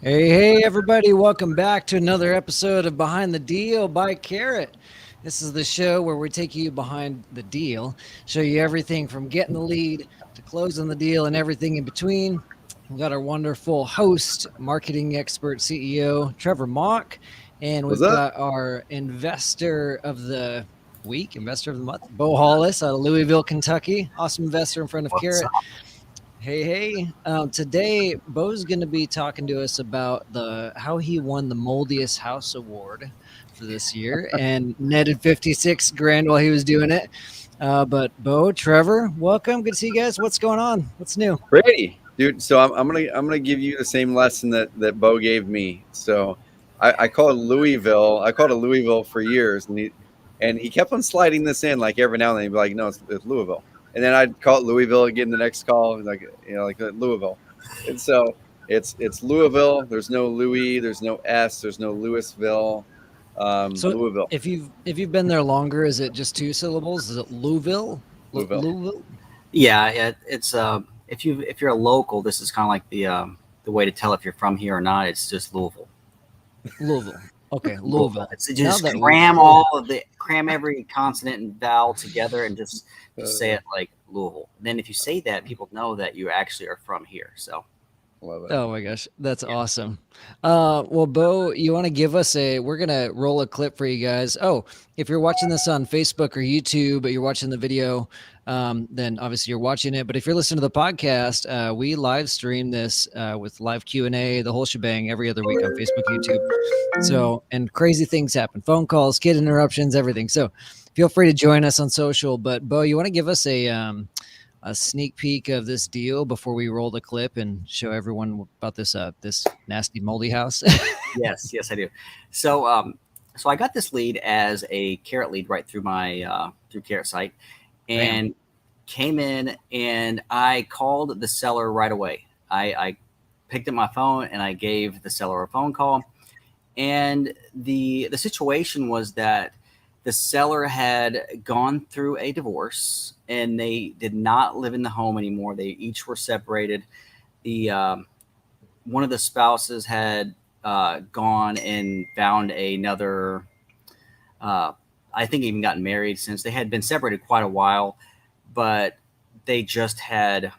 Hey, everybody. Welcome back to another episode of Behind the Deal by Carrot. This is the show where we take you behind the deal, show you everything from getting the lead to closing the deal and everything in between. We've got our wonderful host, marketing expert, CEO, Trevor Mock, and What's we've up? got our investor of the week, investor of the month, Beau Hollis out of Louisville, Kentucky. Awesome investor in front of What's Carrot. up? Hey. Today, Bo's going to be talking to us about how he won the Moldiest House Award for this year and netted 56 grand while he was doing it. But Bo, Trevor, welcome. Good to see you guys. What's going on? What's new? Brady, dude. So I'm gonna give you the same lesson that Bo gave me. So I call it Louisville. I called it Louisville for years, and he kept on sliding this in like every now and then. He'd be like, no, it's Louisville, and then I'd call it Louisville again the next call, like Louisville, and so it's Louisville. There's no Louis. There's no S. There's no Louisville. So Louisville. if you've been there longer, is it just two syllables? Is it Louisville? Louisville. Louisville? It's if you're a local, this is kind of like the way to tell if you're from here or not. It's just Louisville. Louisville. Okay, Louisville. It's Now just that cram every consonant and vowel together and just say Uh, it like Louisville. And then if you say that, people know that you actually are from here. So love it. Oh my gosh, that's yeah. awesome. Well, Bo, you want to give us we're going to roll a clip for you guys. Oh, if you're watching this on Facebook or YouTube, but you're watching the video, then obviously you're watching it. But if you're listening to the podcast, we live stream this with live Q&A, the whole shebang every other week on Facebook, YouTube. So, and crazy things happen, phone calls, kid interruptions, everything. So feel free to join us on social. But Bo, you want to give us a sneak peek of this deal before we roll the clip and show everyone about this nasty moldy house? Yes, I do. So I got this lead as a Carrot lead right through my through Carrot site, Bam. and came in and I called the seller right away. I picked up my phone and I gave the seller a phone call, and the situation was that the seller had gone through a divorce and they did not live in the home anymore. They each were separated. The One of the spouses had gone and found another. I think even gotten married since they had been separated quite a while, but they just had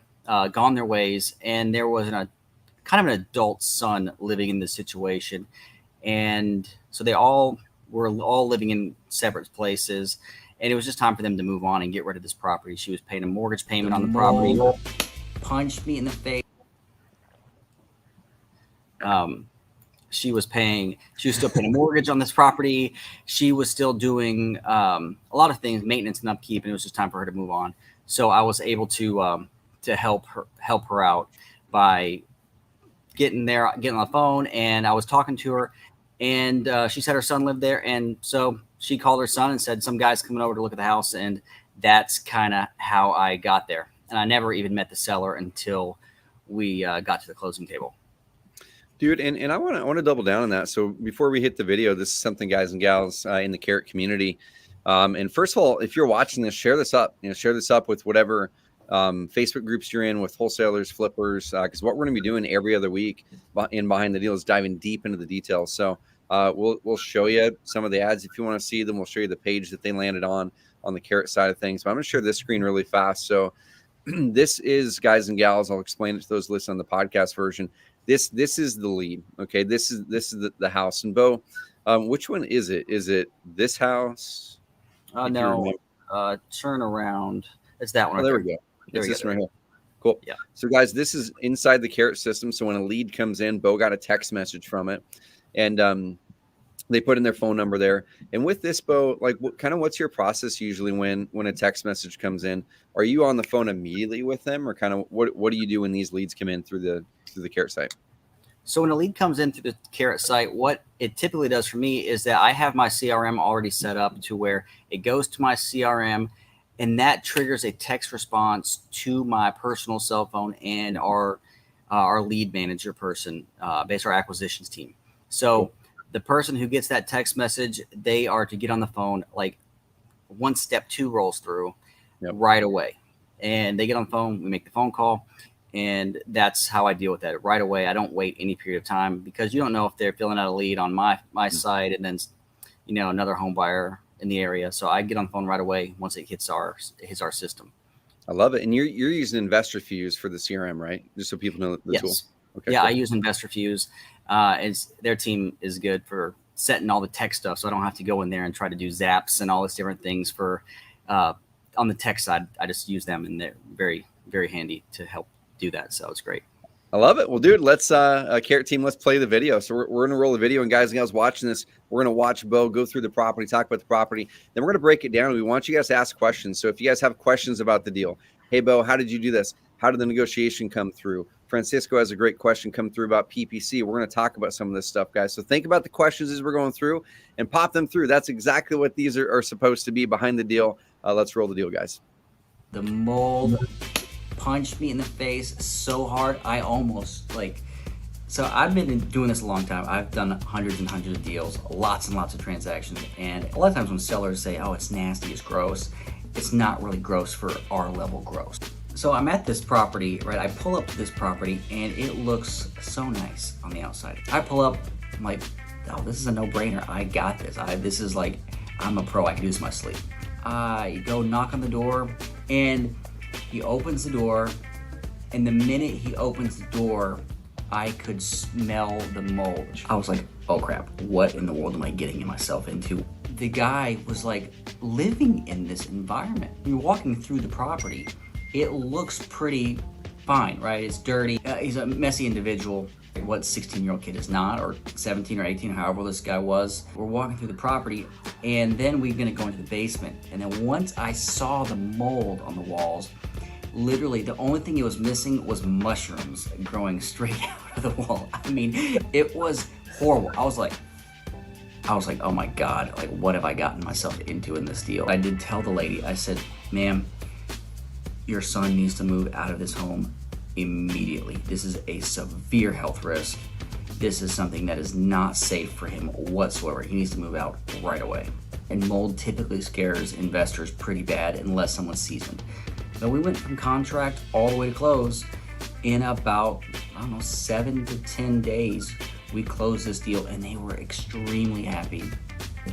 gone their ways, and there was a kind of an adult son living in this situation, and so they all were all living in separate places, and it was just time for them to move on and get rid of this property. She was paying a mortgage payment on the property. Punched me in the face. Um, she was still paying a mortgage on this property. She was still doing a lot of things, maintenance and upkeep, and it was just time for her to move on. So I was able to help her out by getting on the phone, and I was talking to her, and she said her son lived there, and so she called her son and said some guy's coming over to look at the house, and that's kind of how I got there. And I never even met the seller until we got to the closing table. Dude, and I want to double down on that. So before we hit the video, this is something, guys and gals, in the Carrot community. And first of all, if you're watching this, share this up. Share this up with whatever Facebook groups you're in, with wholesalers, flippers, because what we're going to be doing every other week in Behind the Deal is diving deep into the details. So we'll show you some of the ads if you want to see them. We'll show you the page that they landed on the Carrot side of things. But I'm going to share this screen really fast. So this is, guys and gals, I'll explain it to those listening on the podcast version. This is the lead. Okay, this is the house. And Bo, which one is it? Is it this house? No, turn around. It's that one. Oh, there we go. It's this one right here. Cool. Yeah. So, guys, this is inside the Carrot system. So when a lead comes in, Bo got a text message from it, and they put in their phone number there. And with this, Bo, like, what's your process usually when a text message comes in? Are you on the phone immediately with them, or kind of what do you do when these leads come in through the Carrot site? So when a lead comes in through the Carrot site, what it typically does for me is that I have my CRM already set up to where it goes to my CRM, and that triggers a text response to my personal cell phone and our lead manager person, based our acquisitions team. So the person who gets that text message, they are to get on the phone, like once step 2 rolls through right away. And they get on the phone, we make the phone call, And that's how I deal with that right away. I don't wait any period of time, because you don't know if they're filling out a lead on my side and then, another home buyer in the area. So I get on the phone right away once it hits our system. I love it. And you're using Investor Fuse for the CRM, right? Just so people know the tool. Okay. Yeah, cool. I use Investor Fuse. Their team is good for setting all the tech stuff, so I don't have to go in there and try to do zaps and all these different things for on the tech side. I just use them, and they're very, very handy to help do that. So it's great. I love it. Well, dude, let's Carrot team, let's play the video. So we're gonna roll the video, and guys and gals watching this, we're gonna watch Beau go through the property, talk about the property, then we're gonna break it down. We want you guys to ask questions. So if you guys have questions about the deal, hey Beau, how did you do this? How did the negotiation come through? Francisco has a great question come through about PPC. We're gonna talk about some of this stuff, guys. So think about the questions as we're going through and pop them through. That's exactly what these are supposed to be behind the deal. Let's roll the deal, guys. The mold punched me in the face so hard, I almost so I've been doing this a long time. I've done hundreds and hundreds of deals, lots and lots of transactions, and a lot of times when sellers say, oh, it's nasty, it's gross, it's not really gross for our level gross. So I'm at this property, right? I pull up to this property and it looks so nice on the outside. I pull up, I'm like, oh, this is a no-brainer. I got this. This is like, I'm a pro, I can do this in my sleep. I go knock on the door, and he opens the door, and the minute he opens the door, I could smell the mold. I was like, oh crap, what in the world am I getting myself into? The guy was like living in this environment. You're walking through the property, it looks pretty fine, right? It's dirty. He's a messy individual. What 16-year-old kid is not, or 17 or 18, however this guy was. We're walking through the property, and then we're gonna go into the basement. And then once I saw the mold on the walls, literally the only thing it was missing was mushrooms growing straight out of the wall. I mean, it was horrible. I was like, oh my God, like what have I gotten myself into in this deal? I did tell the lady, I said, ma'am, your son needs to move out of this home immediately. This is a severe health risk. This is something that is not safe for him whatsoever. He needs to move out right away. And mold typically scares investors pretty bad unless someone's seasoned. So we went from contract all the way to close in about, 7 to 10 days. We closed this deal and they were extremely happy.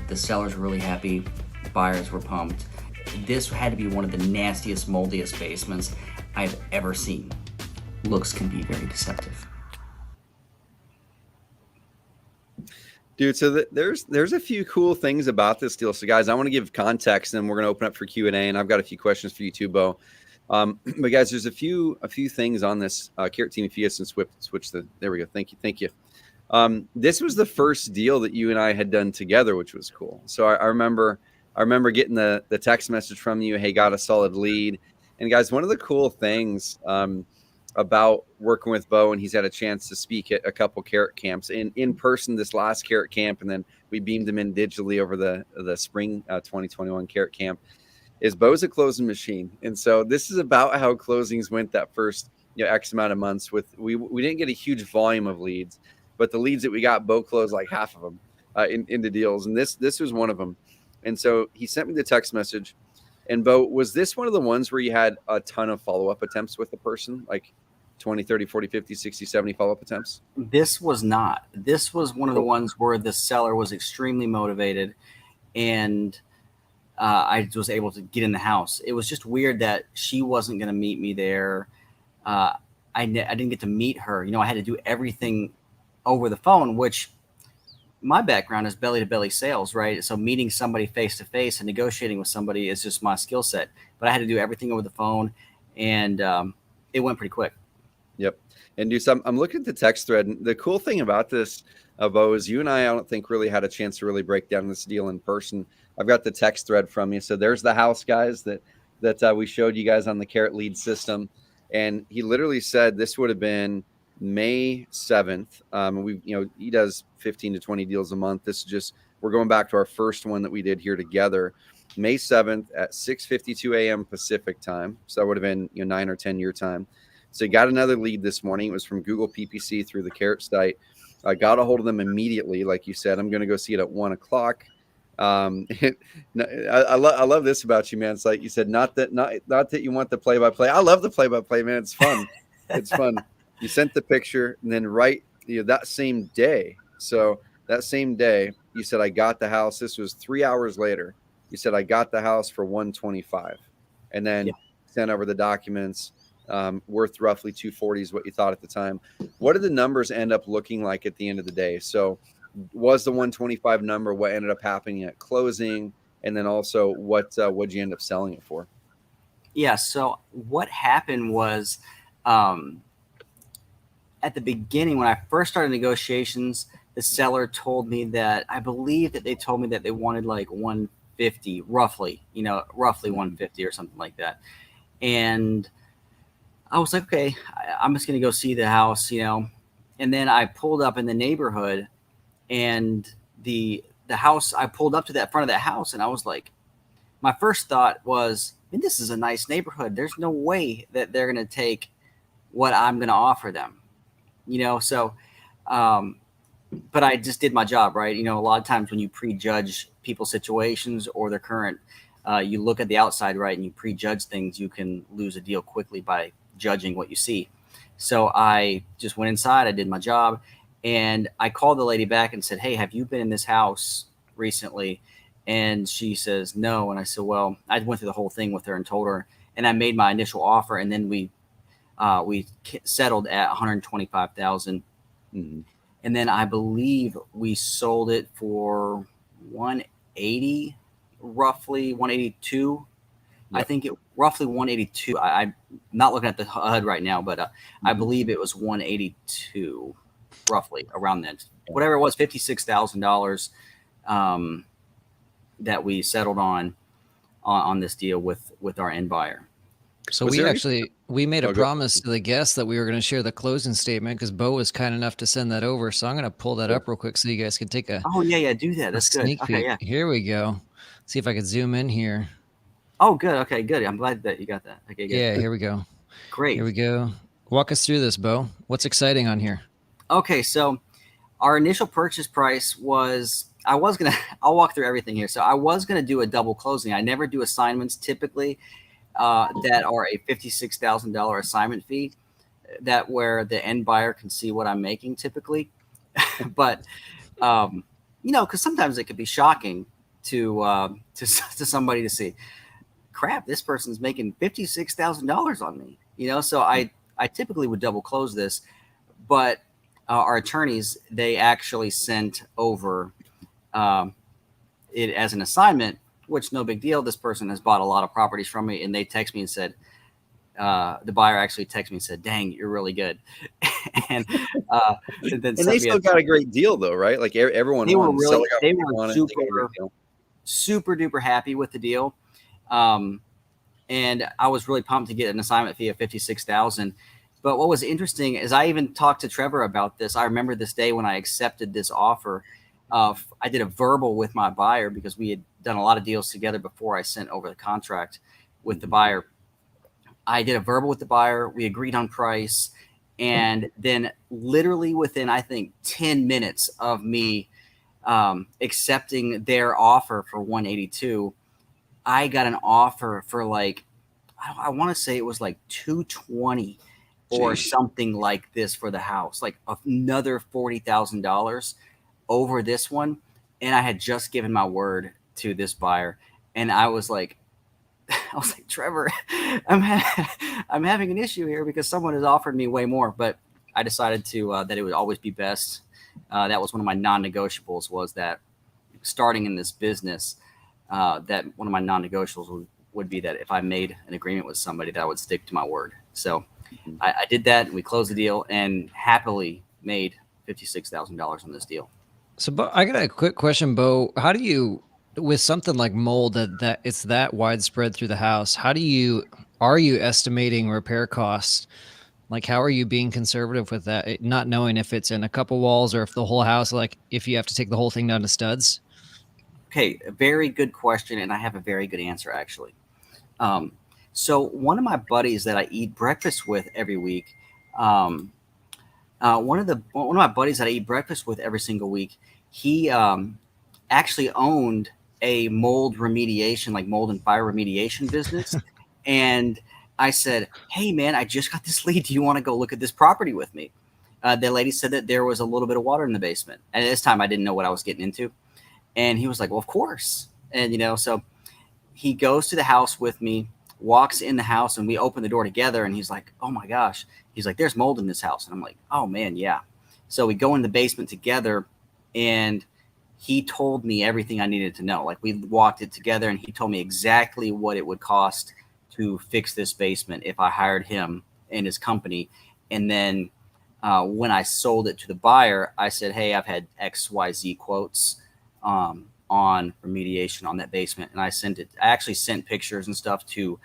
The sellers were really happy. Buyers were pumped. This had to be one of the nastiest, moldiest basements I've ever seen. Looks can be very deceptive. Dude, so there's a few cool things about this deal. So guys, I want to give context, and we're going to open up for Q&A, and I've got a few questions for you too, Beau. But guys, there's a few things on this. Carrot team, if you guys can switch there we go. Thank you. This was the first deal that you and I had done together, which was cool. So I remember getting the text message from you, hey, got a solid lead. And guys, one of the cool things about working with Beau, and he's had a chance to speak at a couple Carrot camps in person this last Carrot camp, and then we beamed him in digitally over the spring 2021 Carrot camp, is Beau's a closing machine. And so this is about how closings went that first X amount of months. With we didn't get a huge volume of leads, but the leads that we got, Beau closed like half of them into deals, and this was one of them. And so he sent me the text message. And Beau, was this one of the ones where you had a ton of follow-up attempts with the person, like 20, 30, 40, 50, 60, 70 follow-up attempts? This was not. This was one of the ones where the seller was extremely motivated, and I was able to get in the house. It was just weird that she wasn't going to meet me there. I didn't get to meet her. I had to do everything over the phone, which my background is belly-to-belly sales, right? So meeting somebody face-to-face and negotiating with somebody is just my skill set. But I had to do everything over the phone, and it went pretty quick. Yep. And dude, so I'm looking at the text thread. And the cool thing about this, Beau, is you and I don't think really had a chance to really break down this deal in person. I've got the text thread from you. So there's the house, guys, that we showed you guys on the Carrot lead system. And he literally said this would have been May 7th. He does 15 to 20 deals a month. This is just, we're going back to our first one that we did here together, May 7th at 6:52 a.m. Pacific time. So that would have been 9 or 10 your time. So he got another lead this morning. It was from Google PPC through the Carrot site. I got a hold of them immediately. Like you said, I'm going to go see it at 1 o'clock. I love this about you, man. It's like you said, not that you want the play-by-play. I love the play-by-play, man. It's fun. It's fun. You sent the picture, and then that same day. So that same day, you said I got the house. This was 3 hours later. You said I got the house for 125, and then Yeah. sent over the documents. Worth roughly 240 is what you thought at the time. What did the numbers end up looking like at the end of the day? So was the 125 number what ended up happening at closing, and then also what'd you end up selling it for? Yeah. So what happened was, um, at the beginning, when I first started negotiations, the seller told me that, I believe that they told me that they wanted like 150, roughly, roughly 150 or something like that. And I was like, okay, I'm just going to go see the house, And then I pulled up in the neighborhood, and the house, I pulled up to that front of that house, and I was like, my first thought was, man, this is a nice neighborhood. There's no way that they're going to take what I'm going to offer them. So, but I just did my job, right? A lot of times when you prejudge people's situations or their current, you look at the outside, right, and you prejudge things, you can lose a deal quickly by judging what you see. So I just went inside, I did my job, and I called the lady back and said, hey, have you been in this house recently? And she says, no. And I said, well, I went through the whole thing with her and told her, and I made my initial offer, and then we settled at 125,000. Mm-hmm. And then I believe we sold it for 180, roughly 182. Yep. I think it roughly 182. I'm not looking at the HUD right now, but I believe it was 182, roughly around that. Whatever it was, $56,000 that we settled on this deal with our end buyer. So we made a promise to the guests that we were going to share the closing statement, because Beau was kind enough to send that over. So I'm going to pull that up real quick so you guys can take a do that. That's good. Sneak peek. Okay, yeah. Here we go. See if I could zoom in here. Oh, good. Okay, good. I'm glad that you got that. Okay, good. Yeah, here we go. Great. Here we go. Walk us through this, Beau. What's exciting on here? Okay, so our initial purchase price was, I'll walk through everything here. So I was going to do a double closing. I never do assignments typically that are a $56,000 assignment fee, that where the end buyer can see what I'm making typically. But, because sometimes it could be shocking to somebody to see, crap, this person's making $56,000 on me, so I typically would double close this, but our attorneys, they actually sent over it as an assignment, which no big deal. This person has bought a lot of properties from me, and they text me and said, the buyer actually texted me and said, dang, you're really good. and they still got a great deal though, right? Like everyone they were super duper happy with the deal. And I was really pumped to get an assignment fee of $56,000. But what was interesting is I even talked to Trevor about this. I remember this day when I accepted this offer. I did a verbal with my buyer, because we had done a lot of deals together before I sent over the contract with the buyer. I did a verbal with the buyer. We agreed on price. And then literally within, I think, 10 minutes of me accepting their offer for 182, I got an offer for like, I want to say it was like 220 or something like this for the house, like another $40,000 over this one. And I had just given my word to this buyer, and I was like, Trevor, I'm having an issue here because someone has offered me way more. But I decided that it would always be best. That was one of my non-negotiables, was that starting in this business, that one of my non-negotiables would be that if I made an agreement with somebody, that I would stick to my word. So I did that, and we closed the deal and happily made $56,000 on this deal. So, Beau, I got a quick question, Beau. How do you, with something like mold that it's that widespread through the house, are you estimating repair costs? Like, how are you being conservative with that, not knowing if it's in a couple walls or if the whole house, like if you have to take the whole thing down to studs? Okay, a very good question, and I have a very good answer, actually. So one of my buddies that I eat breakfast with every week, one of my buddies that I eat breakfast with every single week, he actually owned a mold remediation, like mold and fire remediation business. And I said, hey, man, I just got this lead. Do you want to go look at this property with me? The lady said that there was a little bit of water in the basement. And at this time, I didn't know what I was getting into. And he was like, well, of course. And, so he goes to the house with me, walks in the house, and we open the door together. And he's like, oh, my gosh. He's like, there's mold in this house. And I'm like, oh, man, yeah. So we go in the basement together, and he told me everything I needed to know. Like, we walked it together, and he told me exactly what it would cost to fix this basement if I hired him and his company. And then when I sold it to the buyer, I said, hey, I've had XYZ quotes on remediation on that basement. And I actually sent pictures and stuff to,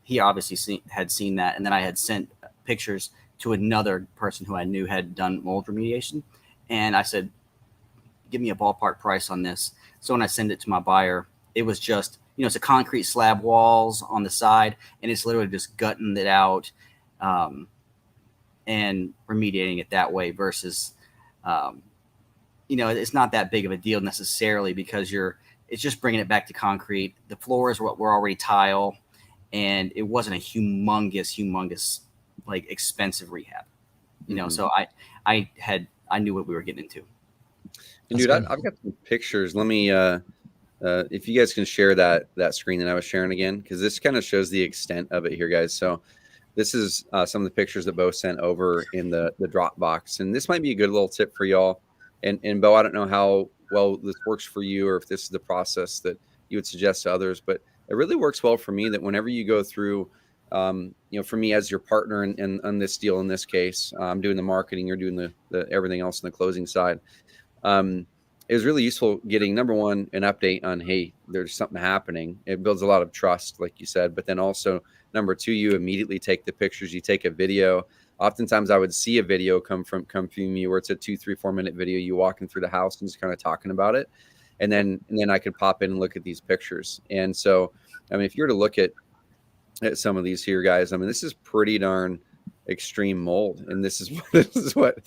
he obviously had seen that. And then I had sent pictures to another person who I knew had done mold remediation. And I said, give me a ballpark price on this. So when I send it to my buyer, it was just, it's a concrete slab walls on the side, and it's literally just gutting it out and remediating it that way versus, it's not that big of a deal necessarily because it's just bringing it back to concrete. The floors were already tile, and it wasn't a humongous, like expensive rehab, So I knew what we were getting into. And dude, I've got some pictures. Let me, if you guys can share that screen that I was sharing again, because this kind of shows the extent of it here, guys. So this is some of the pictures that Beau sent over in the Dropbox, and this might be a good little tip for y'all. And Beau, I don't know how well this works for you, or if this is the process that you would suggest to others, but it really works well for me that whenever you go through, for me as your partner in on this deal, in this case, I'm doing the marketing, you're doing the everything else on the closing side. It was really useful getting, number one, an update on, hey, there's something happening. It builds a lot of trust, like you said. But then also, number two, you immediately take the pictures, you take a video. Oftentimes I would see a video come from you where it's a 2, 3, 4 minute video, you walking through the house and just kind of talking about it. And then I could pop in and look at these pictures. And so, I mean, if you were to look at some of these here, guys, I mean, this is pretty darn extreme mold. And this is what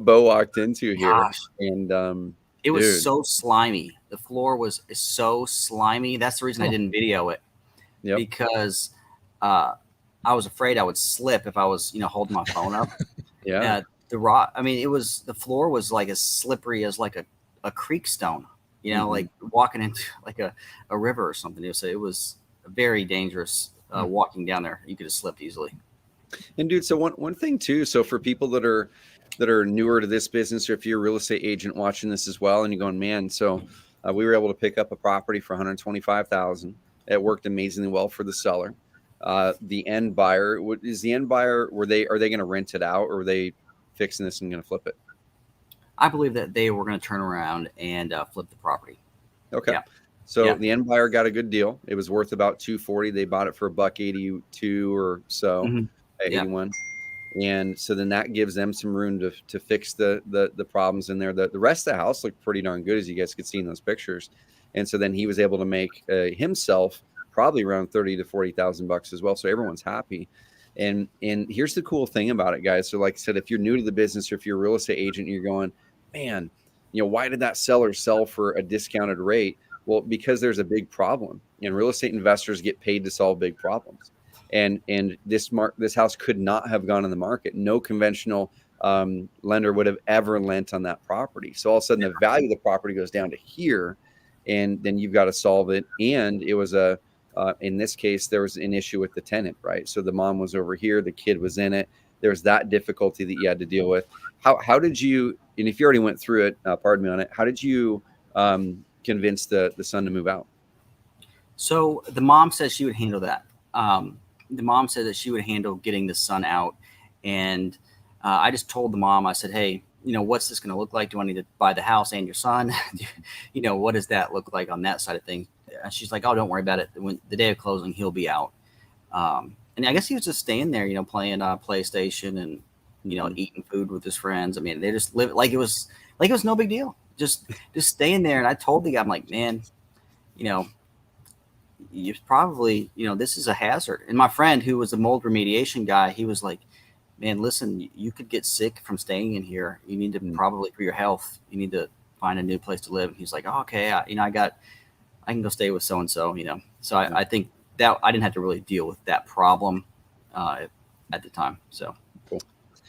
Beau walked into here. Gosh. And it was so slimy. The floor was so slimy. That's the reason I didn't video it. Yep. Because I was afraid I would slip if I was, holding my phone up. Yeah. The floor was like as slippery as like a creek stone, like walking into like a river or something. So it was very dangerous walking down there. You could have slipped easily. And dude, so one thing too, so for people that are newer to this business, or if you're a real estate agent watching this as well, and you're going, man, so we were able to pick up a property for $125,000. It worked amazingly well for the seller. The end buyer, are they going to rent it out, or are they fixing this and going to flip it? I believe that they were going to turn around and flip the property. Okay. Yeah. So the end buyer got a good deal. It was worth about $240. They bought it for $182 or so, 81. And so then that gives them some room to fix the problems in there. The rest of the house looked pretty darn good, as you guys could see in those pictures. And so then he was able to make himself probably around $30,000 to $40,000 as well. So everyone's happy. And here's the cool thing about it, guys. So like I said, if you're new to the business, or if you're a real estate agent, you're going, man, why did that seller sell for a discounted rate? Well, because there's a big problem, and real estate investors get paid to solve big problems. And this house could not have gone on the market. No conventional lender would have ever lent on that property. So all of a sudden the value of the property goes down to here, and then you've got to solve it. And it was in this case, there was an issue with the tenant, right? So the mom was over here, the kid was in it. There's that difficulty that you had to deal with. How did you, and if you already went through it, pardon me on it, how did you convince the son to move out? So the mom said she would handle that. The mom said that she would handle getting the son out. And I just told the mom, I said, hey, what's this going to look like? Do I need to buy the house and your son? What does that look like on that side of things? And she's like, oh, don't worry about it. When the day of closing, he'll be out. And I guess he was just staying there, playing PlayStation and, eating food with his friends. I mean, they just live like it was no big deal. Just staying there. And I told the guy, I'm like, man, you probably, this is a hazard. And my friend, who was a mold remediation guy, he was like, man, listen, you could get sick from staying in here. You need to probably, for your health, you need to find a new place to live. And he's like, oh, okay, I can go stay with so-and-so, So I think that I didn't have to really deal with that problem at the time. So cool.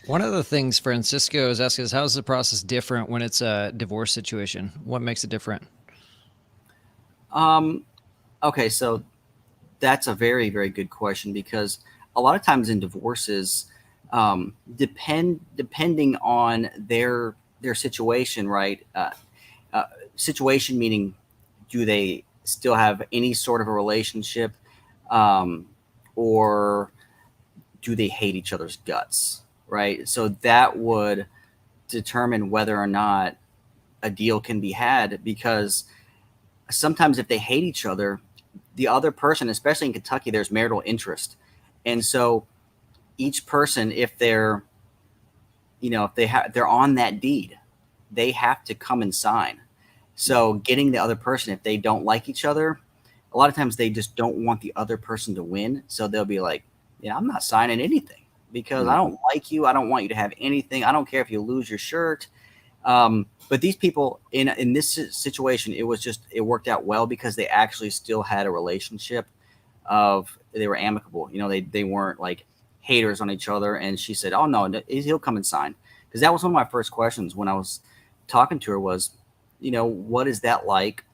One of the things Francisco is asking is, how is the process different when it's a divorce situation? What makes it different? Okay, so that's a very, very good question, because a lot of times in divorces, depending on their situation, right? Situation meaning, do they still have any sort of a relationship, or do they hate each other's guts, right? So that would determine whether or not a deal can be had, because sometimes if they hate each other, the other person, especially in Kentucky, there's marital interest. And so each person, if they're, if they're on that deed, they have to come and sign. So getting the other person, if they don't like each other, a lot of times they just don't want the other person to win. So they'll be like, yeah, I'm not signing anything because I don't like you. I don't want you to have anything. I don't care if you lose your shirt. But these people in this situation, it worked out well because they actually still had a relationship they were amicable. They weren't like haters on each other. And she said, oh no, he'll come and sign. Because that was one of my first questions when I was talking to her was, what is that like?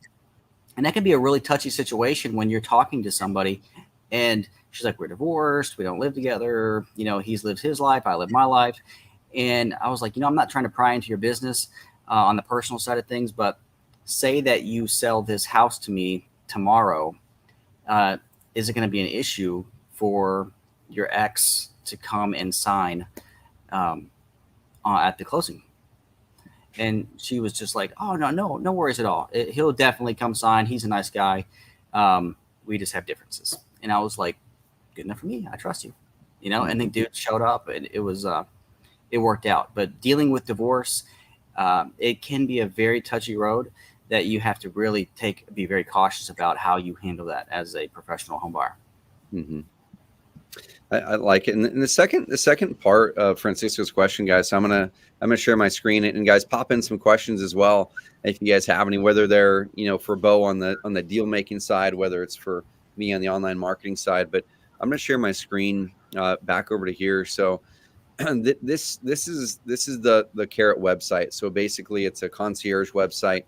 And that can be a really touchy situation when you're talking to somebody and she's like, we're divorced. We don't live together. He's lived his life. I live my life. And I was like, I'm not trying to pry into your business on the personal side of things, but say that you sell this house to me tomorrow. Is it going to be an issue for your ex to come and sign at the closing? And she was just like, oh, no worries at all. He'll definitely come sign. He's a nice guy. We just have differences. And I was like, good enough for me. I trust you, and the dude showed up and it worked out. But dealing with divorce, it can be a very touchy road that you have to really be very cautious about how you handle that as a professional home buyer. Mm-hmm. I like it. And the second part of Francisco's question, guys, so I'm gonna share my screen, and guys, pop in some questions as well if you guys have any, whether they're for Beau on the deal making side, whether it's for me on the online marketing side. But I'm gonna share my screen back over to here. So this is the Carrot website. So basically, it's a concierge website.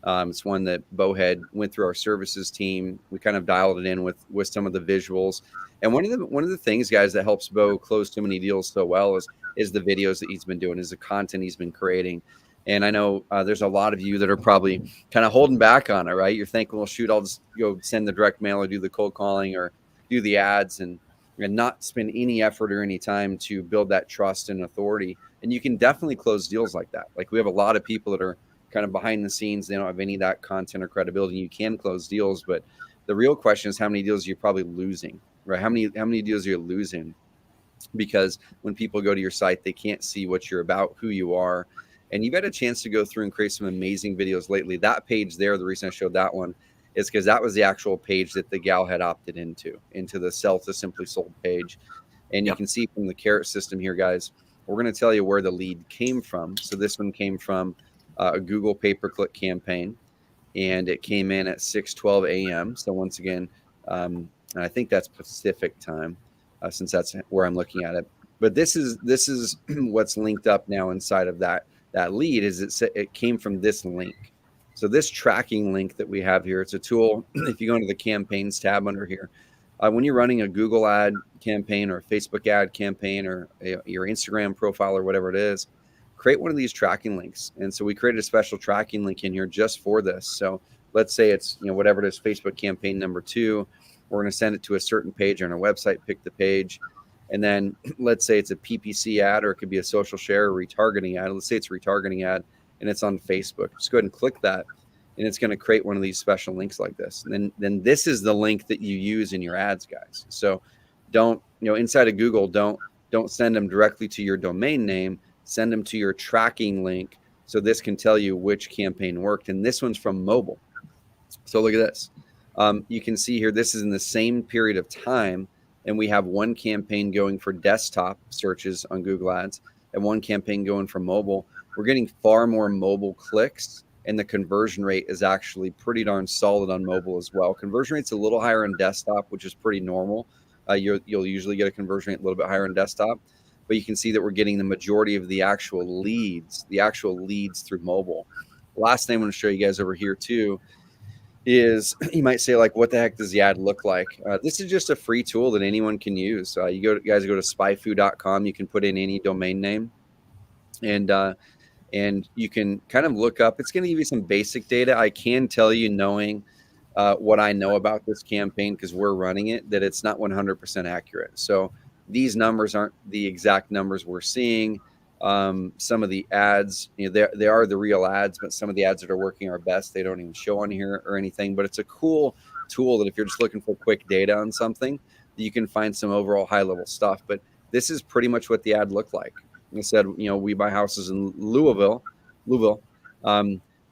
It's one that Beau had went through our services team. We kind of dialed it in with some of the visuals. And one of the things, guys, that helps Beau close so many deals so well is the videos that he's been doing, is the content he's been creating. And I know there's a lot of you that are probably kind of holding back on it, right? You're thinking, well, shoot, I'll just go send the direct mail or do the cold calling or do the ads and not spend any effort or any time to build that trust and authority. And you can definitely close deals like that. Like, we have a lot of people that are kind of behind the scenes. They don't have any of that content or credibility. You can close deals, but the real question is how many deals you're probably losing, right? How many deals are you losing? Because when people go to your site, they can't see what you're about, who you are. And you've had a chance to go through and create some amazing videos lately. That page there, the reason I showed that one is because that was the actual page that the gal had opted into the Sell to Simply Sold page. And you can see from the Carrot system here, guys, we're going to tell you where the lead came from. So this one came from a Google pay-per-click campaign, and it came in at 6:12 a.m. So once again, and I think that's Pacific time, since that's where I'm looking at it. But this is what's linked up now inside of that lead. It came from this link. So this tracking link that we have here, it's a tool. If you go into the campaigns tab under here, when you're running a Google ad campaign or a Facebook ad campaign or your Instagram profile or whatever it is, create one of these tracking links. And so we created a special tracking link in here just for this. So let's say it's, whatever it is, Facebook campaign number 2, we're going to send it to a certain page on our website, pick the page. And then let's say it's a PPC ad, or it could be a social share or retargeting ad. Let's say it's a retargeting ad and it's on Facebook. Just go ahead and click that, and it's going to create one of these special links like this. And then this is the link that you use in your ads, guys. So don't, inside of Google, don't send them directly to your domain name. Send them to your tracking link, so this can tell you which campaign worked. And this one's from mobile. So look at this. You can see here, this is in the same period of time, and we have one campaign going for desktop searches on Google Ads and one campaign going for mobile. We're getting far more mobile clicks and the conversion rate is actually pretty darn solid on mobile as well. Conversion rate's a little higher on desktop, which is pretty normal. You'll usually get a conversion rate a little bit higher on desktop, but you can see that we're getting the majority of the actual leads through mobile. Last thing I'm going to show you guys over here too is, you might say, like, what the heck does the ad look like? This is just a free tool that anyone can use. You guys go to spyfoo.com. You can put in any domain name, and you can kind of look up. It's going to give you some basic data. I can tell you, knowing what I know about this campaign, because we're running it, that it's not 100% accurate. So these numbers aren't the exact numbers we're seeing. Some of the ads, they are the real ads, but some of the ads that are working our best, they don't even show on here or anything. But it's a cool tool that if you're just looking for quick data on something, you can find some overall high level stuff. But this is pretty much what the ad looked like. It said, we buy houses in Louisville.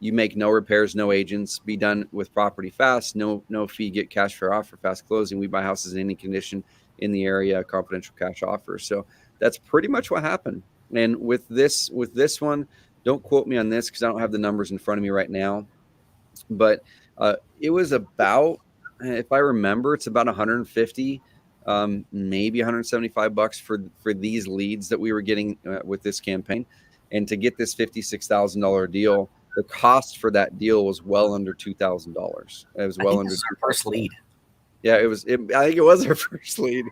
You make no repairs, no agents, be done with property fast, no fee, get cash for offer, fast closing. We buy houses in any condition in the area, confidential cash offer. So that's pretty much what happened. And with this one, don't quote me on this because I don't have the numbers in front of me right now, but it was about, if I remember, it's about 150, maybe $175 for these leads that we were getting with this campaign. And to get this $56,000 deal, the cost for that deal was well under $2,000. It was well under our first lead. Yeah, I think it was our first lead.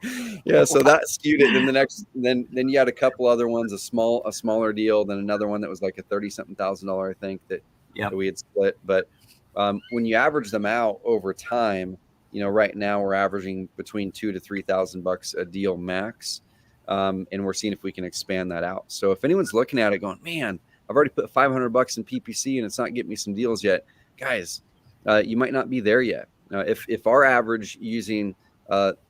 Yeah, so that skewed it. Then then you had a couple other ones, a smaller deal, then another one that was like a $30-something thousand, I think, that we had split. But when you average them out over time, right now we're averaging between $2,000 to $3,000 a deal max, and we're seeing if we can expand that out. So if anyone's looking at it going, man, I've already put $500 in PPC and it's not getting me some deals yet, guys, you might not be there yet. If our average using,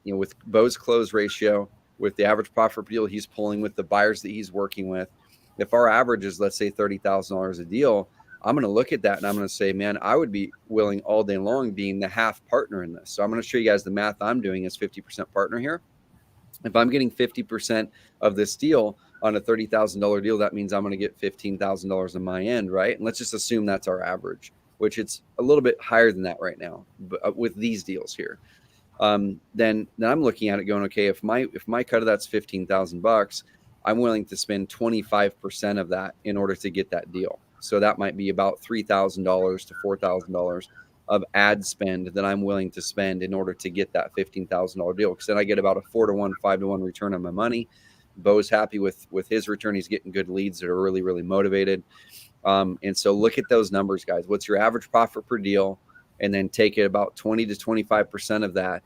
with Beau's close ratio, with the average profit per deal he's pulling with the buyers that he's working with, if our average is, let's say, $30,000 a deal, I'm going to look at that and I'm going to say, man, I would be willing all day long being the half partner in this. So I'm going to show you guys the math I'm doing as 50% partner here. If I'm getting 50% of this deal on a $30,000 deal, that means I'm going to get $15,000 on my end, right? And let's just assume that's our average, which it's a little bit higher than that right now, but with these deals here. Then I'm looking at it going, okay, if my cut of that's $15,000, I'm willing to spend 25% of that in order to get that deal. So that might be about $3,000 to $4,000 of ad spend that I'm willing to spend in order to get that $15,000 deal. Because then I get about a 4-to-1, 5-to-1 return on my money. Beau's happy with his return. He's getting good leads that are really, really motivated. And so look at those numbers, guys. What's your average profit per deal? And then take it about 20 to 25% of that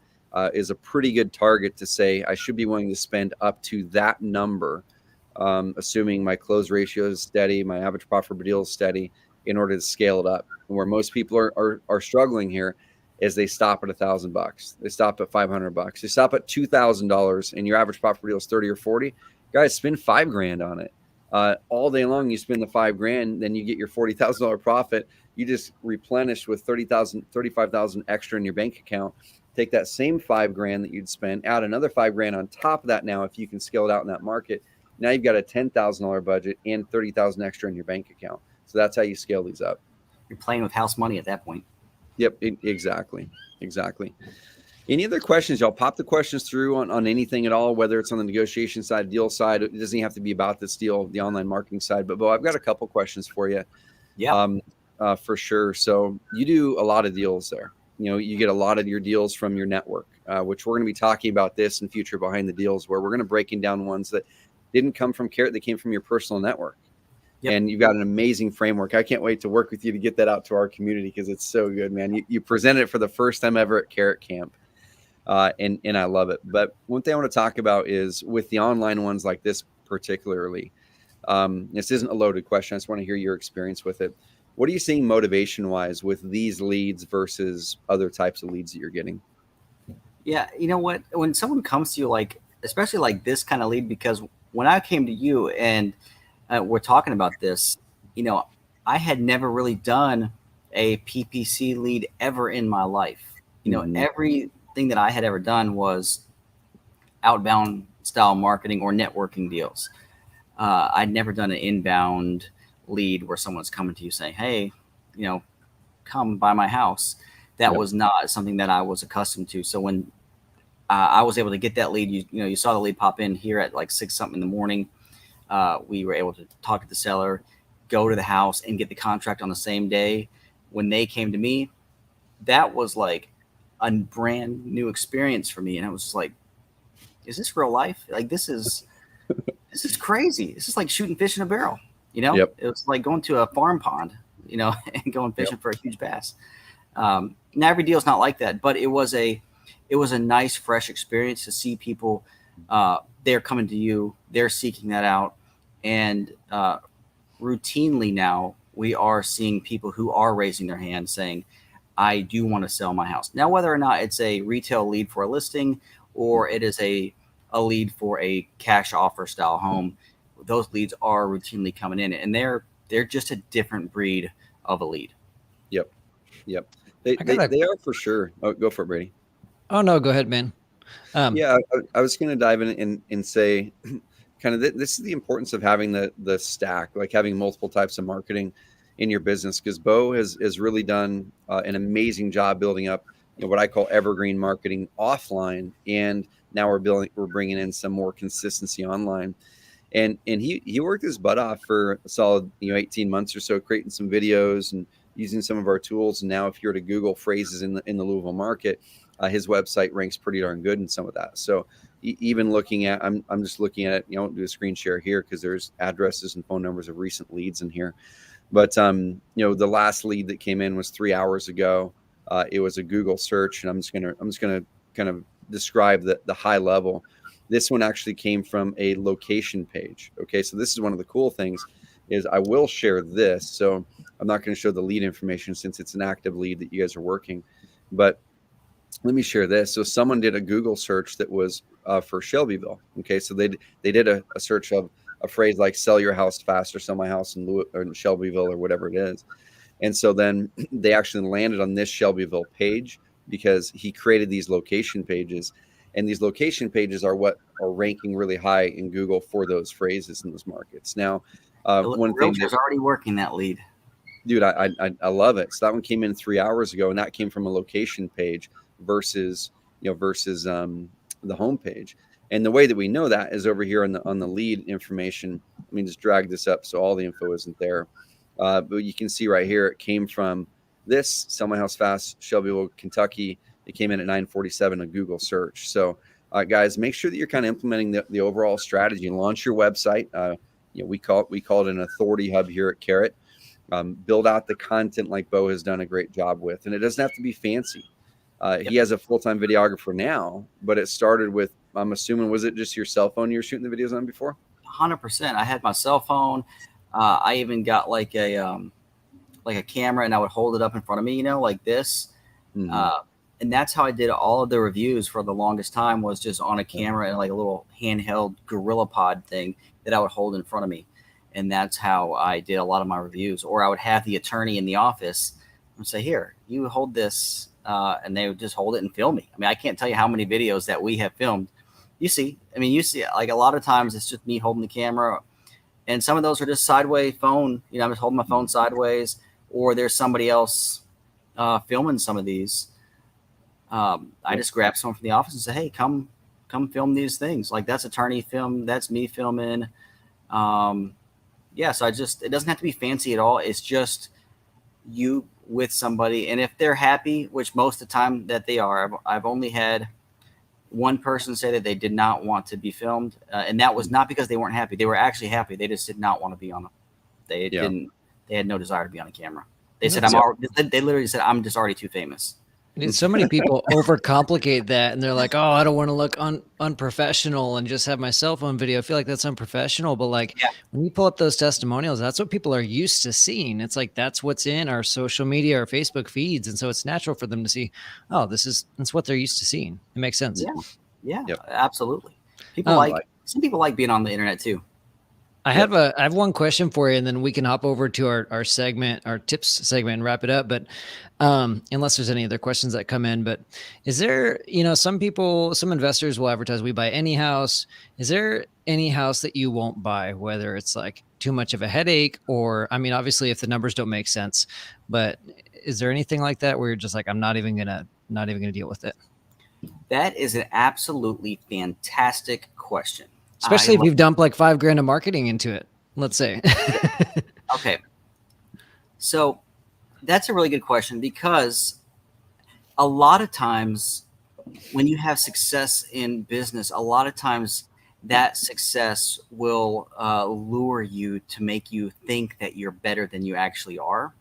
is a pretty good target to say I should be willing to spend up to that number, assuming my close ratio is steady, my average profit per deal is steady, in order to scale it up. And where most people are struggling here is they stop at $1,000. They stop at $500. They stop at $2,000 and your average profit per deal is 30 or 40. Guys, spend $5,000 on it. All day long, you spend the $5,000, then you get your $40,000 profit. You just replenish with $35,000 extra in your bank account. Take that same $5,000 that you'd spend, add another $5,000 on top of that. Now, if you can scale it out in that market, now you've got a $10,000 budget and $30,000 extra in your bank account. So that's how you scale these up. You're playing with house money at that point. Yep, exactly. Any other questions? Y'all pop the questions through on anything at all, whether it's on the negotiation side, deal side. It doesn't have to be about this deal, the online marketing side. But Beau, I've got a couple questions for you. Yeah, for sure. So you do a lot of deals there. You get a lot of your deals from your network, which we're going to be talking about this in future behind the deals, where we're going to breaking down ones that didn't come from Carrot, they came from your personal network. Yep. And you've got an amazing framework. I can't wait to work with you to get that out to our community because it's so good, man. You presented it for the first time ever at Carrot Camp. And I love it. But one thing I want to talk about is with the online ones like this particularly, this isn't a loaded question. I just want to hear your experience with it. What are you seeing motivation-wise with these leads versus other types of leads that you're getting? Yeah, you know what? When someone comes to you, especially like this kind of lead, because when I came to you and we're talking about this, I had never really done a PPC lead ever in my life. Everything that I had ever done was outbound style marketing or networking deals. I'd never done an inbound lead where someone's coming to you saying, hey, come by my house. That was not something that I was accustomed to. So when I was able to get that lead, you saw the lead pop in here at like 6 something in the morning. We were able to talk to the seller, go to the house, and get the contract on the same day. When they came to me, that was like a brand new experience for me. And I was just like, is this real life? Like, this is crazy. This is like shooting fish in a barrel. It was like going to a farm pond, and going fishing for a huge bass. Now every deal is not like that, but it was a nice, fresh experience to see people. They're coming to you, they're seeking that out. And routinely now we are seeing people who are raising their hand saying, I do want to sell my house. Now, whether or not it's a retail lead for a listing or it is a lead for a cash offer style home, those leads are routinely coming in, and they're just a different breed of a lead. Yep. They are for sure. Oh, go for it, Brady. Oh no, go ahead, man. I was going to dive in and say kind of this is the importance of having the stack, like having multiple types of marketing in your business, because Beau has really done an amazing job building up what I call evergreen marketing offline, and now we're bringing in some more consistency online. And he worked his butt off for a solid 18 months or so, creating some videos and using some of our tools. And now if you were to Google phrases in the Louisville market, his website ranks pretty darn good in some of that. So even looking at, I'm just looking at it, I'll do a screen share here because there's addresses and phone numbers of recent leads in here. But the last lead that came in was 3 hours ago. It was a Google search, and I'm just gonna kind of describe the high level. This one actually came from a location page. Okay, so this is one of the cool things is I will share this. So I'm not going to show the lead information since it's an active lead that you guys are working, but let me share this. So someone did a Google search that was for Shelbyville. Okay, so they did a search of a phrase like "sell your house fast" or "sell my house in Shelbyville" or whatever it is. And so then they actually landed on this Shelbyville page because he created these location pages, and these location pages are what are ranking really high in Google for those phrases in those markets. Now, one thing that's already working that lead, dude, I love it. So that one came in 3 hours ago, and that came from a location page versus the home page. And the way that we know that is over here on the lead information. Let me just drag this up so all the info isn't there. But you can see right here, it came from this "Sell My House Fast," Shelbyville, Kentucky. It came in at 947, a Google search. So guys, make sure that you're kind of implementing the overall strategy and launch your website. We call it an authority hub here at Carrot. Build out the content like Beau has done a great job with. And it doesn't have to be fancy. He has a full-time videographer now, but it started with, I'm assuming, was it just your cell phone you were shooting the videos on before? 100%. I had my cell phone. I even got like a camera, and I would hold it up in front of me, like this. Mm-hmm. And that's how I did all of the reviews for the longest time, was just on a camera and like a little handheld Gorilla Pod thing that I would hold in front of me. And that's how I did a lot of my reviews. Or I would have the attorney in the office and say, "Here, you hold this," and they would just hold it and film me. I mean, I can't tell you how many videos that we have filmed. You see like a lot of times it's just me holding the camera, and some of those are just sideways phone. I'm just holding my phone sideways, or there's somebody else filming some of these. I just grab someone from the office and say, "Hey, come film these things." Like, that's attorney film, that's me filming. So it doesn't have to be fancy at all. It's just you with somebody, and if they're happy, which most of the time that they are, I've only had one person say that they did not want to be filmed, and that was not because they weren't happy. They were actually happy. They just did not want to be on. They had no desire to be on a camera. They said, they literally said, "I'm just already too famous." And so many people overcomplicate that, and they're like, "Oh, I don't want to look unprofessional and just have my cell phone video." I feel like that's unprofessional, but when you pull up those testimonials, that's what people are used to seeing. It's like that's what's in our social media or Facebook feeds, and so it's natural for them to see, "Oh, that's what they're used to seeing." It makes sense. Yeah, absolutely. Some people like being on the internet too. I have one question for you, and then we can hop over to our segment, our tips segment, and wrap it up. But unless there's any other questions that come in, but is there, some investors will advertise, "We buy any house." Is there any house that you won't buy, whether it's like too much of a headache? Or, I mean, obviously if the numbers don't make sense, but is there anything like that where you're just like, I'm not even gonna deal with it? That is an absolutely fantastic question. Especially if you've dumped like $5,000 of marketing into it, let's say. Okay. So that's a really good question, because a lot of times when you have success in business, a lot of times that success will lure you to make you think that you're better than you actually are.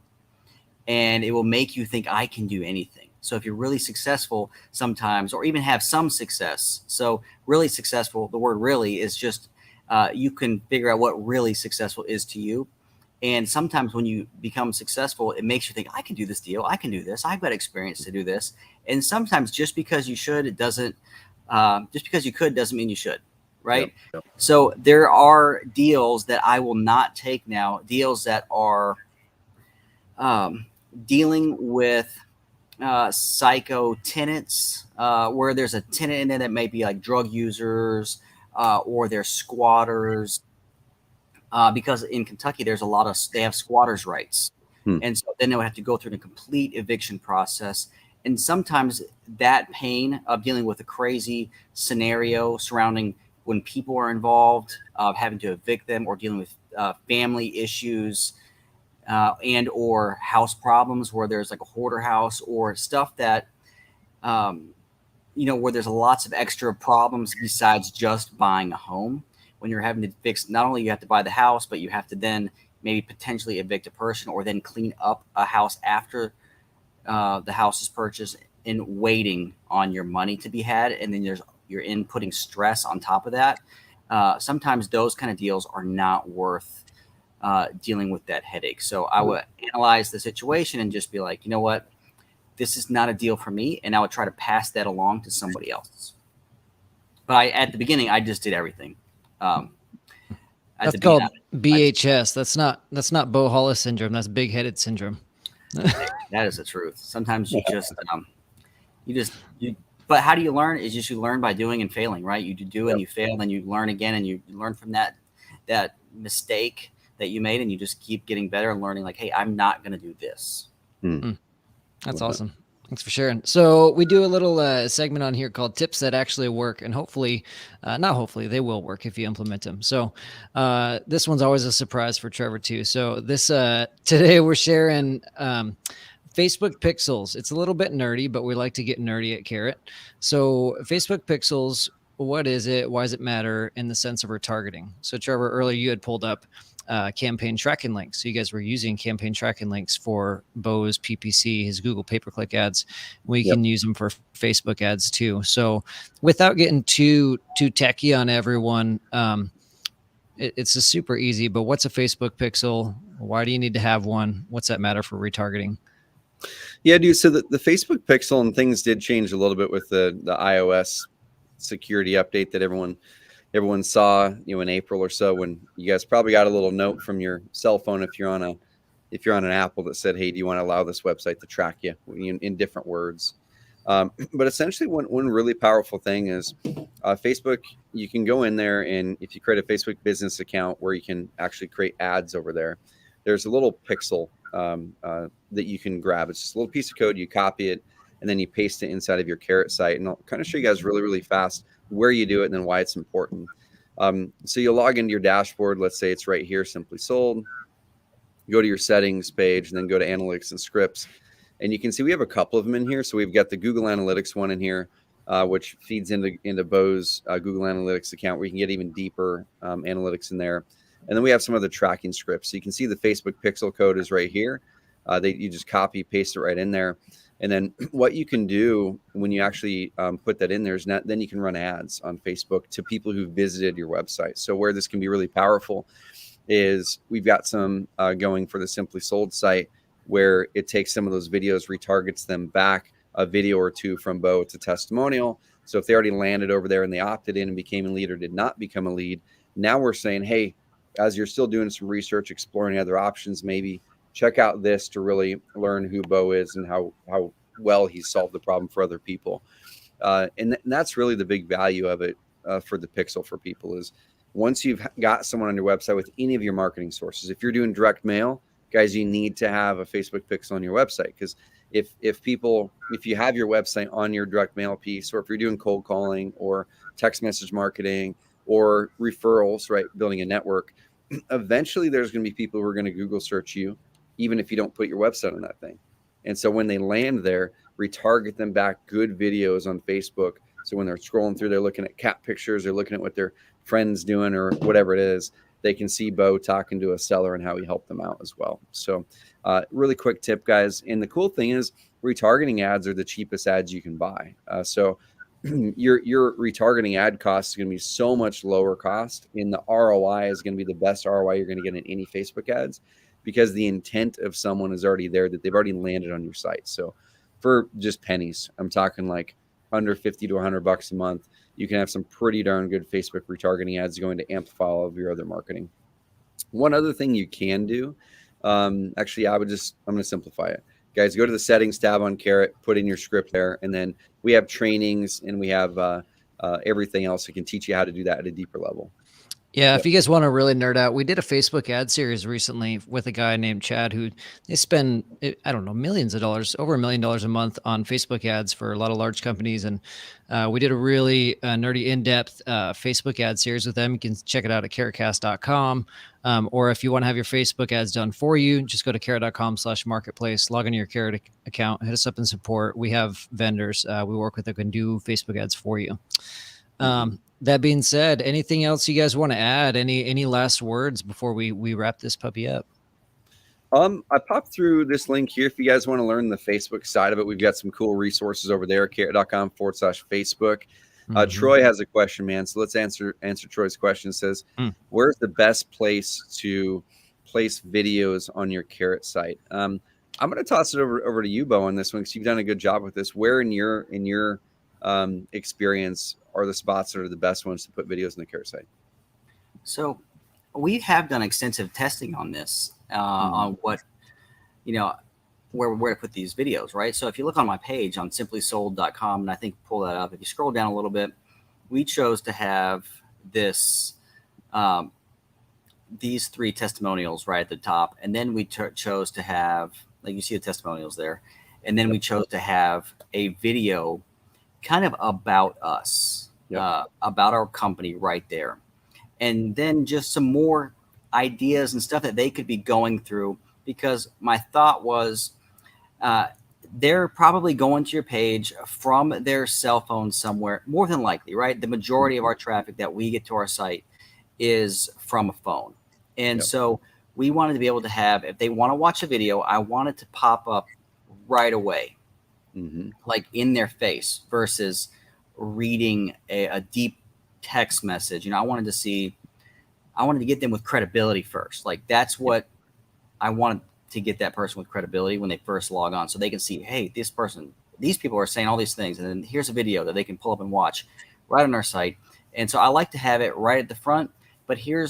And it will make you think, I can do anything. So if you're really successful sometimes, or even have some success, so really successful, the word really is just, you can figure out what really successful is to you. And sometimes when you become successful, it makes you think, I can do this deal. I can do this. I've got experience to do this. And sometimes just because you should, it doesn't, just because you could doesn't mean you should. Right. Yep. So there are deals that I will not take now, deals that are dealing with psycho tenants, where there's a tenant in there that may be like drug users, or they're squatters. Because in Kentucky, there's a lot of, they have squatters' rights. And so then they would have to go through the complete eviction process. And sometimes that pain of dealing with a crazy scenario surrounding when people are involved, having to evict them, or dealing with family issues, and or house problems where there's like a hoarder house, or stuff that, where there's lots of extra problems besides just buying a home. When you're having to fix, not only you have to buy the house, but you have to then maybe potentially evict a person, or then clean up a house after the house is purchased, and waiting on your money to be had. And then you're putting stress on top of that. Sometimes those kind of deals are not worth dealing with that headache. So I would analyze the situation and just be like, you know what, this is not a deal for me. And I would try to pass that along to somebody else. But at the beginning, I just did everything. That's called BHS. That's not Beau Hollis syndrome. That's big-headed syndrome. That is the truth. Sometimes but how do you learn? Is just you learn by doing and failing, right? You do and you fail, then you learn again, and you learn from that mistake that you made, and you just keep getting better and learning, like, hey, I'm not going to do this. That's awesome. Thanks for sharing. So we do a little segment on here called tips that actually work, and hopefully, not hopefully, they will work if you implement them. So this one's always a surprise for Trevor too. So this today we're sharing Facebook pixels. It's a little bit nerdy, but we like to get nerdy at Carrot. So Facebook pixels, what is it? Why does it matter in the sense of retargeting? So Trevor, earlier you had pulled up campaign tracking links. So you guys were using campaign tracking links for Beau's PPC, his Google pay-per-click ads. We can use them for Facebook ads too. So without getting too techy on everyone, it's a super easy, but what's a Facebook pixel? Why do you need to have one? What's that matter for retargeting? Yeah, dude. So the Facebook pixel and things did change a little bit with the iOS security update that everyone saw, in April or so, when you guys probably got a little note from your cell phone if you're on an Apple that said, hey, do you want to allow this website to track you in different words? But essentially one really powerful thing is Facebook. You can go in there, and if you create a Facebook business account where you can actually create ads over there, there's a little pixel that you can grab. It's just a little piece of code. You copy it, and then you paste it inside of your Carrot site. And I'll kind of show you guys really, really fast where you do it and then why it's important. So you'll log into your dashboard. Let's say it's right here, Simply Sold. Go to your settings page, and then go to analytics and scripts. And you can see we have a couple of them in here. So we've got the Google Analytics one in here, which feeds into Beau's Google Analytics account, where you can get even deeper analytics in there. And then we have some other tracking scripts. So you can see the Facebook pixel code is right here. You just copy, paste it right in there. And then what you can do when you actually put that in there is then you can run ads on Facebook to people who visited your website. So where this can be really powerful is we've got some going for the Simply Sold site, where it takes some of those videos, retargets them back a video or two from Beau. It's a testimonial. So if they already landed over there and they opted in and became a lead or did not become a lead, now we're saying, hey, as you're still doing some research, exploring other options, maybe check out this to really learn who Beau is and how well he's solved the problem for other people. And that's really the big value of it for the pixel for people is once you've got someone on your website with any of your marketing sources, if you're doing direct mail, guys, you need to have a Facebook pixel on your website, because if you have your website on your direct mail piece, or if you're doing cold calling or text message marketing or referrals, right, building a network, eventually there's going to be people who are going to Google search you, even if you don't put your website on that thing. And so when they land there, retarget them back good videos on Facebook. So when they're scrolling through, they're looking at cat pictures, they're looking at what their friends doing or whatever it is, they can see Beau talking to a seller and how he helped them out as well. So really quick tip, guys. And the cool thing is retargeting ads are the cheapest ads you can buy. So your retargeting ad cost is going to be so much lower cost, and the ROI is going to be the best ROI you're going to get in any Facebook ads, because the intent of someone is already there, that they've already landed on your site. So for just pennies, I'm talking like under 50 to $100 a month, you can have some pretty darn good Facebook retargeting ads going to amplify all of your other marketing. One other thing you can do, actually, I'm going to simplify it. Guys, go to the settings tab on Carrot, put in your script there, and then we have trainings and we have everything else that can teach you how to do that at a deeper level. Yeah, if you guys want to really nerd out, we did a Facebook ad series recently with a guy named Chad who they spend, I don't know, millions of dollars, over $1 million a month on Facebook ads for a lot of large companies. And we did a really nerdy, in-depth Facebook ad series with them. You can check it out at carrotcast.com. Or if you want to have your Facebook ads done for you, just go to carrot.com/marketplace, log into your Carrot account, hit us up in support. We have vendors we work with that can do Facebook ads for you. That being said, anything else you guys want to add? Any last words before we wrap this puppy up? I popped through this link here. If you guys want to learn the Facebook side of it, we've got some cool resources over there, carrot.com/Facebook. Troy has a question, man. So let's answer Troy's question. It says, where's the best place to place videos on your Carrot site? I'm going to toss it over to you, Beau, on this one, because you've done a good job with this. Where in your experience are the spots that are the best ones to put videos on the Carrot site? So we have done extensive testing on this, on what, where to put these videos, right? So if you look on my page on simplysold.com, and I think pull that up, if you scroll down a little bit, we chose to have this, these 3 testimonials right at the top. And then we chose to have, like you see the testimonials there. And then we chose to have a video kind of about us, about our company right there. And then just some more ideas and stuff that they could be going through, because my thought was they're probably going to your page from their cell phone somewhere, more than likely, right? The majority of our traffic that we get to our site is from a phone. And so we wanted to be able to have, if they want to watch a video, I want it to pop up right away, like in their face, versus reading a deep text message. I wanted to get them with credibility first. Like that's what I wanted to get, that person with credibility when they first log on, so they can see, hey, these people are saying all these things, and then here's a video that they can pull up and watch right on our site. And so I like to have it right at the front. But here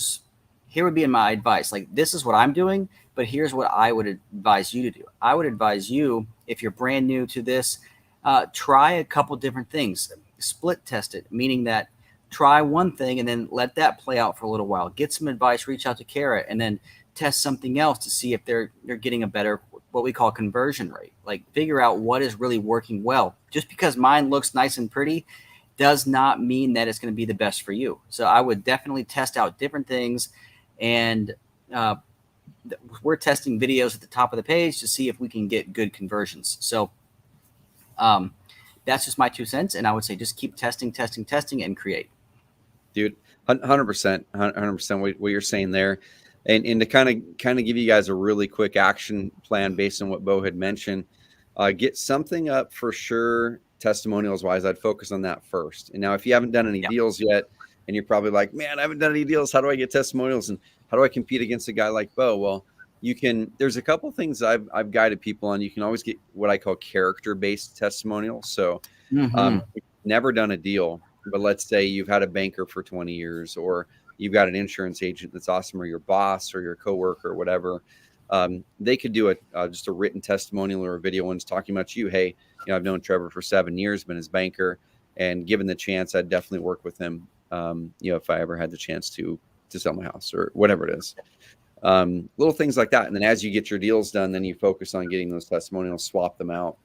would be my advice. Like, this is what I'm doing, but here's what I would advise you to do. I would advise you, if you're brand new to this, try a couple different things. Split test it, meaning that try one thing and then let that play out for a little while. Get some advice, reach out to Carrot, and then test something else to see if they're getting a better, what we call conversion rate. Like, figure out what is really working well. Just because mine looks nice and pretty does not mean that it's going to be the best for you. So I would definitely test out different things. And we're testing videos at the top of the page to see if we can get good conversions. So that's just my 2 cents. And I would say just keep testing, and create. Dude, 100% what you're saying there. And to kind of give you guys a really quick action plan based on what Beau had mentioned, get something up for sure. Testimonials wise, I'd focus on that first. And now if you haven't done any deals yet, and you're probably like, man, I haven't done any deals, how do I get testimonials, and how do I compete against a guy like Beau? Well, there's a couple things I've guided people on. You can always get what I call character-based testimonials. So if you've never done a deal, but let's say you've had a banker for 20 years, or you've got an insurance agent that's awesome, or your boss or your coworker or whatever. They could do just a written testimonial or a video one's talking about you. Hey, I've known Trevor for 7 years, been his banker, and given the chance, I'd definitely work with him. if I ever had the chance to sell my house or whatever it is. Little things like that. And then as you get your deals done, then you focus on getting those testimonials, swap them out.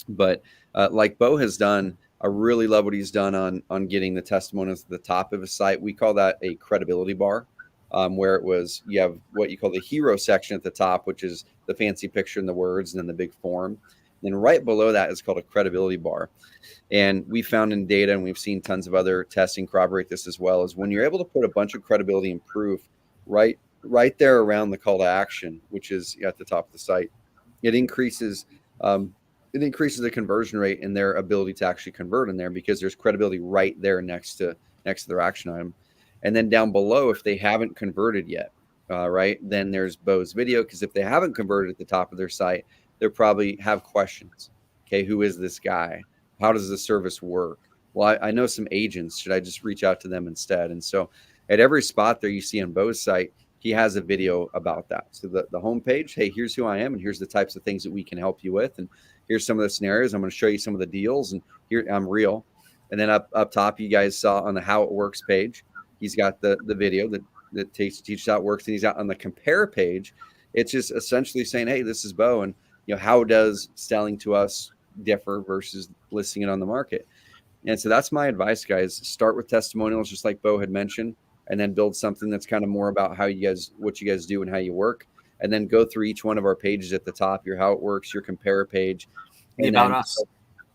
But like Beau has done, I really love what he's done on getting the testimonials at the top of his site. We call that a credibility bar, where you have what you call the hero section at the top, which is the fancy picture and the words, and then the big form. And then right below that is called a credibility bar. And we found in data, and we've seen tons of other testing corroborate this as well, is when you're able to put a bunch of credibility and proof right there around the call to action, which is at the top of the site, it increases the conversion rate and their ability to actually convert in there, because there's credibility right there next to their action item. And then down below, if they haven't converted yet, right, then there's Beau's video, because if they haven't converted at the top of their site, they probably have questions. Okay, who is this guy? How does the service work? Well, I know some agents. Should I just reach out to them instead? And so at every spot there you see on Beau's site, he has a video about that. So the homepage, hey, here's who I am, and here's the types of things that we can help you with, and here's some of the scenarios. I'm going to show you some of the deals, and here I'm real. And then up top, you guys saw on the how it works page, he's got the video that teaches how it works, and he's out on the compare page. It's just essentially saying, hey, this is Beau, and how does selling to us differ versus listing it on the market? And so that's my advice, guys. Start with testimonials, just like Beau had mentioned, and then build something that's kind of more about what you guys do and how you work. And then go through each one of our pages at the top, your how it works, your compare page, The about us.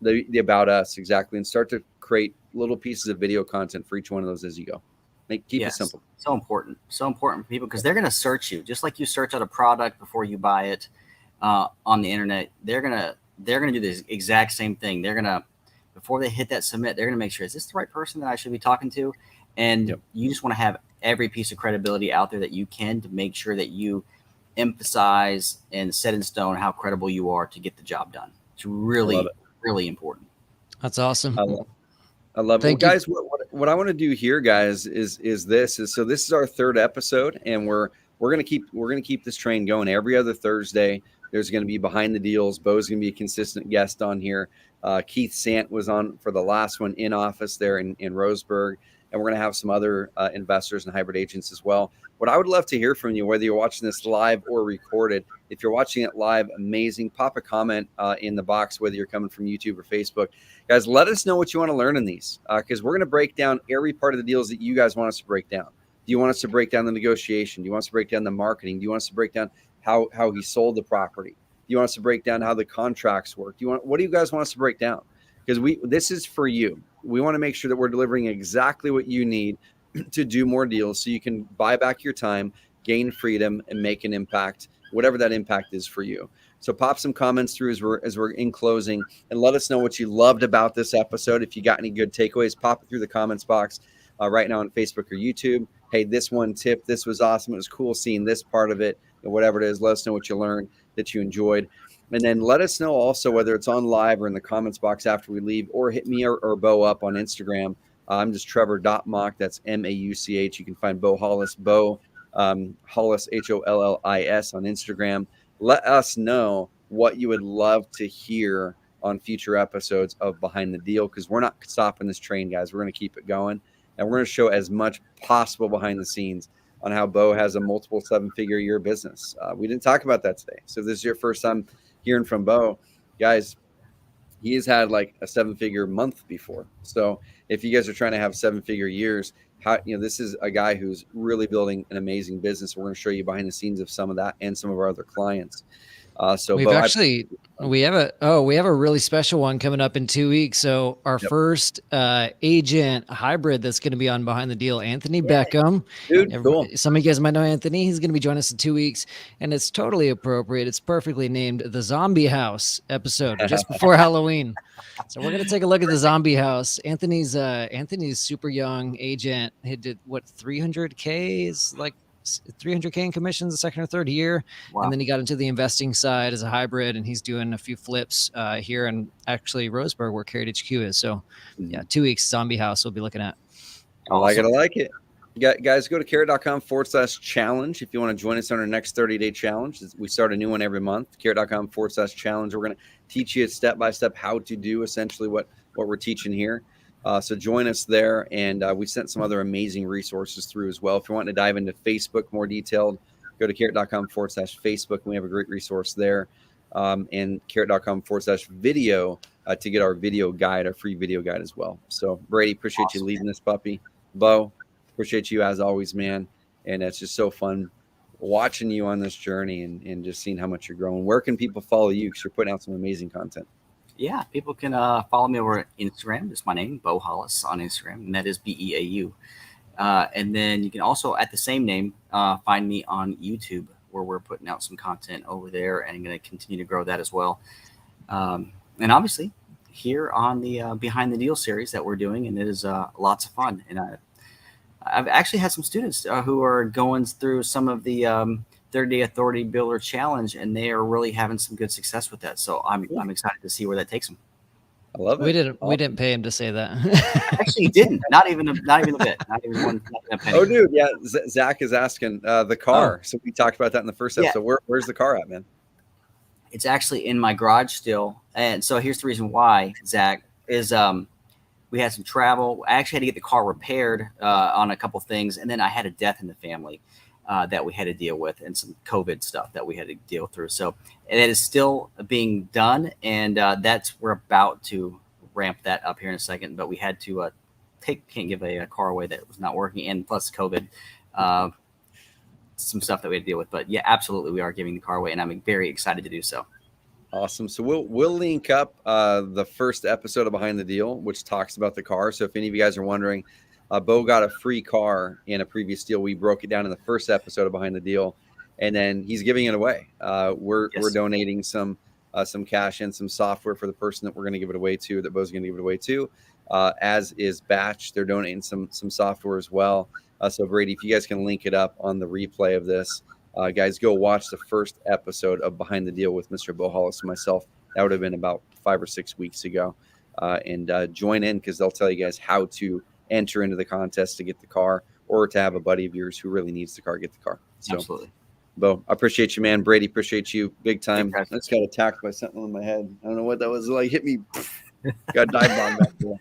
The about us, exactly. And start to create little pieces of video content for each one of those as you go. Keep it simple. So important for people, because they're going to search you just like you search out a product before you buy it on the internet. They're gonna do the exact same thing. They're gonna, before they hit that submit, they're gonna make sure, is this the right person that I should be talking to? And you just want to have every piece of credibility out there that you can, to make sure that you emphasize and set in stone how credible you are to get the job done. It's really, really important. That's awesome. I love it. Well, guys, what I want to do here, guys, is so this is our third episode, and we're gonna keep this train going every other Thursday. There's going to be behind the deals. Beau's going to be a consistent guest on here. Keith Sant was on for the last one in office there in Roseburg. And we're going to have some other investors and hybrid agents as well. What I would love to hear from you, whether you're watching this live or recorded, if you're watching it live, amazing. Pop a comment in the box, whether you're coming from YouTube or Facebook. Guys, let us know what you want to learn in these, because we're going to break down every part of the deals that you guys want us to break down. Do you want us to break down the negotiation? Do you want us to break down the marketing? Do you want us to break down how he sold the property? Do you want us to break down how the contracts work? What do you guys want us to break down? Because this is for you. We want to make sure that we're delivering exactly what you need to do more deals, so you can buy back your time, gain freedom, and make an impact, whatever that impact is for you. So pop some comments through as we're in closing, and let us know what you loved about this episode. If you got any good takeaways, pop it through the comments box right now on Facebook or YouTube. Hey, this one tip, this was awesome. It was cool seeing this part of it, and whatever it is, let us know what you learned, that you enjoyed. And then let us know also whether it's on live or in the comments box after we leave, or hit me or Beau up on Instagram. I'm just Trevor.Mauch. That's Mauch. You can find Beau Hollis, Beau Hollis, Hollis on Instagram. Let us know what you would love to hear on future episodes of Behind the Deal, because we're not stopping this train, guys. We're going to keep it going, and we're going to show as much possible behind the scenes on how Beau has a multiple 7-figure year business. We didn't talk about that today. So if this is your first time hearing from Beau, guys, he has had like a 7-figure month before. So if you guys are trying to have 7-figure years, this is a guy who's really building an amazing business. We're going to show you behind the scenes of some of that and some of our other clients. So we've Beau, we have a really special one coming up in 2 weeks. So our first agent hybrid that's going to be on Behind the Deal, Anthony Beckham. Dude, cool. Some of you guys might know Anthony. He's going to be joining us in 2 weeks, and it's totally appropriate. It's perfectly named the Zombie House episode just before Halloween. So we're going to take a look at the Zombie House. Anthony's super young agent. He did 300K is like 300K in commissions the second or third year. Wow. And then he got into the investing side as a hybrid, and he's doing a few flips here in actually Roseburg, where Carrot HQ is. So 2 weeks, Zombie House we'll be looking at. I like it. Guys, go to carrot.com/challenge if you want to join us on our next 30-day challenge. We start a new one every month. Carrot.com/challenge. We're going to teach you step by step how to do essentially what we're teaching here. So join us there. And we sent some other amazing resources through as well. If you're wanting to dive into Facebook more detailed, go to carrot.com/Facebook. We have a great resource there. And carrot.com/video to get our video guide, our free video guide as well. So Brady, appreciate you leading this puppy. Beau, appreciate you as always, man. And it's just so fun watching you on this journey and just seeing how much you're growing. Where can people follow you? Because you're putting out some amazing content. Yeah, people can follow me over Instagram. It's my name, Beau Hollis on Instagram, and that is BEAU. And then you can also, at the same name, find me on YouTube, where we're putting out some content over there, and I'm going to continue to grow that as well. And obviously, here on the Behind the Deal series that we're doing, and it is lots of fun. And I've actually had some students who are going through some of the 30-day authority builder challenge, and they are really having some good success with that. So I'm excited to see where that takes them. I love it. We didn't pay him to say that. Actually, he didn't. Not even a bit. Not even one. Not even a penny. Oh, dude, yeah. Zach is asking the car. So we talked about that in the first episode. Yeah. Where's the car at, man? It's actually in my garage still. And so here's the reason why, Zach, is we had some travel. I actually had to get the car repaired on a couple things, and then I had a death in the family that we had to deal with, and some COVID stuff that we had to deal through. So it is still being done, and we're about to ramp that up here in a second. But we had to can't give a car away that was not working, and plus COVID, some stuff that we had to deal with. But yeah, absolutely, we are giving the car away, and I'm very excited to do so. Awesome. So we'll link up the first episode of Behind the Deal, which talks about the car. So if any of you guys are wondering, Beau got a free car in a previous deal. We broke it down in the first episode of Behind the Deal, and then he's giving it away. We're donating some cash and some software for the person that we're going to give it away to, that Beau's going to give it away to, as is Batch. They're donating some software as well. So Brady, if you guys can link it up on the replay of this, guys, go watch the first episode of Behind the Deal with Mr. Beau Hollis and myself. That would have been about 5 or 6 weeks ago. And join in, because they'll tell you guys how to enter into the contest to get the car, or to have a buddy of yours who really needs the car get the car. So, absolutely. Beau, I appreciate you, man. Brady, appreciate you big time. I just got attacked by something on my head. I don't know what that was. Like, hit me. Got dive bomb back there.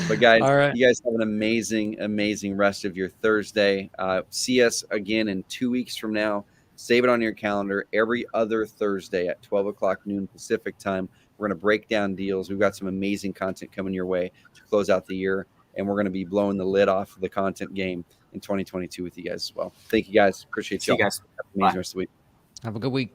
But guys, You guys have an amazing rest of your Thursday. See us again in 2 weeks from now. Save it on your calendar. Every other Thursday at 12 o'clock noon Pacific time, we're going to break down deals. We've got some amazing content coming your way to close out the year, and we're going to be blowing the lid off of the content game in 2022 with you guys as well. Thank you guys. Appreciate you. See you guys. Have an amazing rest of the week. Have a good week.